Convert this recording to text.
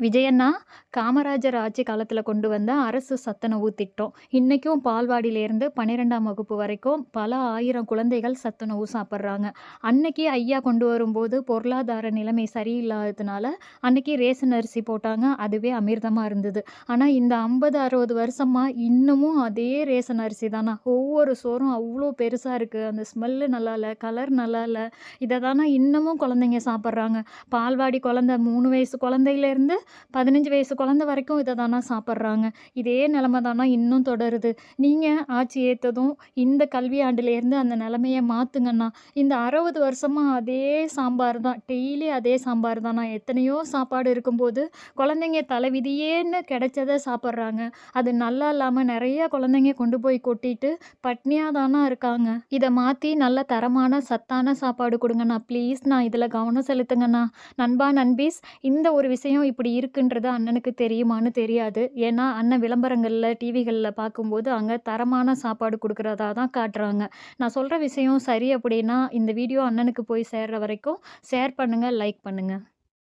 விஜயண்ணா, காமராஜர் ஆட்சி காலத்துல கொண்டு வந்த அரசு சத்துணவு திட்டம். இன்னைக்கும் பால்வாடியிலேருந்து 12ஆம் வகுப்பு வரைக்கும் பல ஆயிரம் குழந்தைகள் சத்துணவு சாப்பிடுறாங்க. அன்னைக்கு ஐயா கொண்டு வரும்போது பொருளாதார நிலைமை சரியில்லாததுனால, அன்னைக்கு ரேஷன் அரிசி போட்டாங்க. அதுவே அமிர்தமா இருந்தது. ஆனா இந்த 50, 60 வருஷமா இன்னமும் அதே ரேஷன் அரிசி தானா. ஒவ்வொரு சோறும் அவ்ளோ பெருசா இருக்கு. அந்த ஸ்மெல்லு நல்லா இல்ல, கலர் நல்லா இல்ல. இத தானா இன்னமும் குழந்தைங்க சாப்பிடுறாங்க. பால்வாடி குழந்தை 3 வயசு குழந்தையிலேருந்து 15 வயசு குழந்தை வரைக்கும் இத தானா சாப்பிடுறாங்க. இதே நிலைமை தானா இன்னும் தொடருது. நீங்க ஆட்சி ஏத்ததும் இந்த கல்வியாண்டுலேருந்து அந்த நிலைமைய மாத்துங்கண்ணா. இந்த 60 வருஷமா அதே சாம்பார் தான். டெய்லி அதே சாம்பார் தானா. எத்தனையோ சாப்பாடு இருக்கும்போது, குழந்தைங்க தலைவிதியேன்னு கிடைச்சத சாப்பிடுறாங்க. அது நல்லா இல்லாம நெறைய குழந்தைங்க கொண்டு போய் கொட்டிட்டு பட்னியா தானா இருக்காங்க. இத மாத்தி நல்ல தரமான, சத்தான சாப்பாடு குடுங்கண்ணா. ப்ளீஸ்ண்ணா இதுல கவனம் செலுத்துங்கண்ணா. நண்பா, நண்பீஸ் இந்த ஒரு விஷயம் இப்படி இருக்குன்றது அண்ணனுக்கு தெரியுமான்னு தெரியாது. ஏன்னா, அண்ணன் விளம்பரங்கள்ல, டிவிகள்ல பார்க்கும்போது, அங்க தரமான சாப்பாடு குடுக்குறதா தான் காட்டுறாங்க. நான் சொல்ற விஷயம் சரி அப்படின்னா, இந்த வீடியோ அண்ணனுக்கு போய் சேர்ற வரைக்கும் ஷேர் பண்ணுங்க, லைக் பண்ணுங்க.